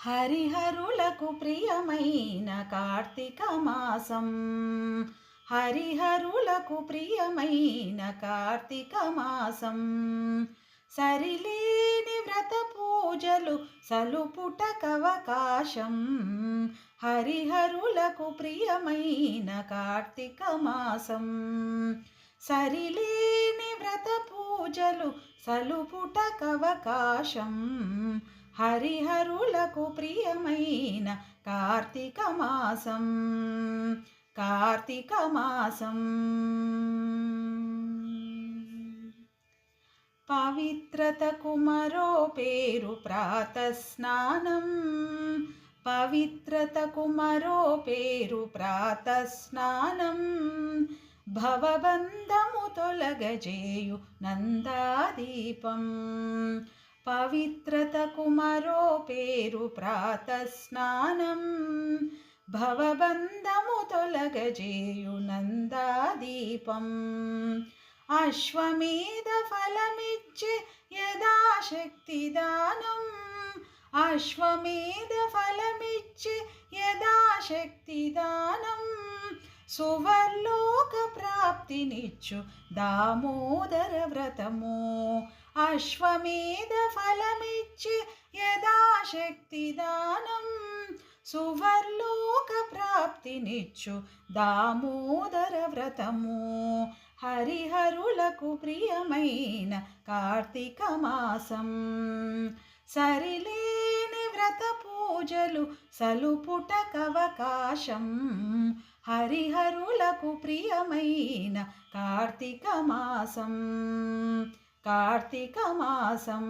హరిహరులకు ప్రియమైన కార్తీక మాసం. హరిహరులకు ప్రియమైన కార్తీక మాసం. సరిలేని వ్రత పూజలు సలుపుటకవకాశం. హరిహరులకు ప్రియమైన కార్తీక మాసం. సరిలేని వ్రత పూజలు సలుపుటకవకాశం. హరిహరులకు ప్రియమైన కార్తీక మాసం. కార్తీక మాసం. పవిత్రతకు మరో పేరు ప్రాతస్నానం. పవిత్రతకు మరో పేరు ప్రాతస్నానం. భవబంధము తొలగజేయు నందాదీపం. పవిత్రతకు మరో పేరు ప్రాతస్నానం. భవబంధము తొలగజేయు నందాదీపం. అశ్వమేధ ఫలమిచ్చే యథాశక్తి దానం. అశ్వమేధ ఫలమిచ్చే యథాశక్తి దానం. సువర్లోక ప్రాప్తినిచ్చు దామోదర వ్రతము. అశ్వమేధ ఫలమిచ్చే యథాశక్తి దానం. సువర్లోక ప్రాప్తినిచ్చు దామోదర వ్రతము. హరిహరులకు ప్రియమైన కార్తీక మాసం. సరిలేని వ్రత పూజలు సలుపుటకవకాశం. హరిహరులకు ప్రియమైన కార్తీక మాసం. కార్తీక మాసం.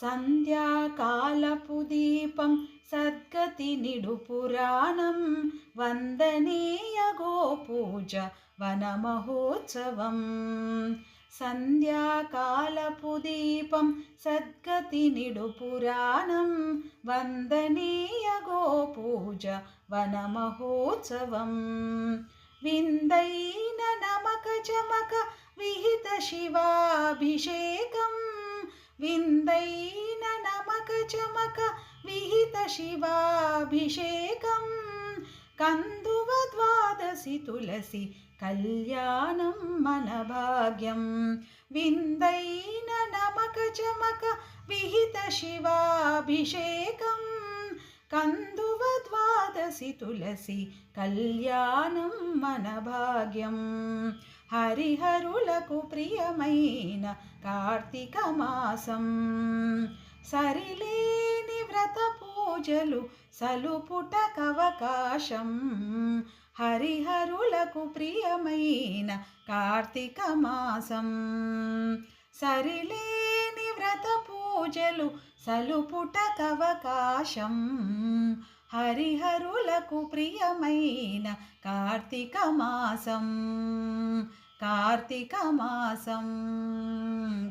సంధ్యాకాలపు దీపం సద్గతి నిడు పురాణం. వందనీయ గోపూజ వన మహోత్సవం. సంధ్యాకాలపు దీపం సద్గతి నిడు పురాణం. వందనీయ గోపూజ వన మహోత్సవం. విందైన నమక చమక విహిత శివాభిషేకం. విందైన నమక చమక విహిత శివాభిషేకం. కందువ ద్వాదశి తులసి కళ్యాణం మన భాగ్యం. విందైన నమక చమక విహిత శివాభిషేకం. కందువ ద్వాదశి తులసి కళ్యాణం మన భాగ్యం. హరిహరులకు ప్రియమైన కార్తీక మాసం. సరిలేని వ్రత పూజలు సలుపుటకవకాశం. హరిహరులకు ప్రియమైన కార్తీక మాసం. సరిలేని వ్రత పూజలు సలుపుటకవకాశం. హరిహరులకు ప్రియమైన కార్తీక మాసం. కార్తీక మాసం.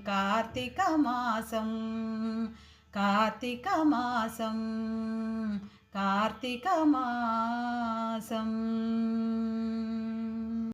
కార్తీక మాసం. కార్తీక మాసం. కార్తీక మాసం.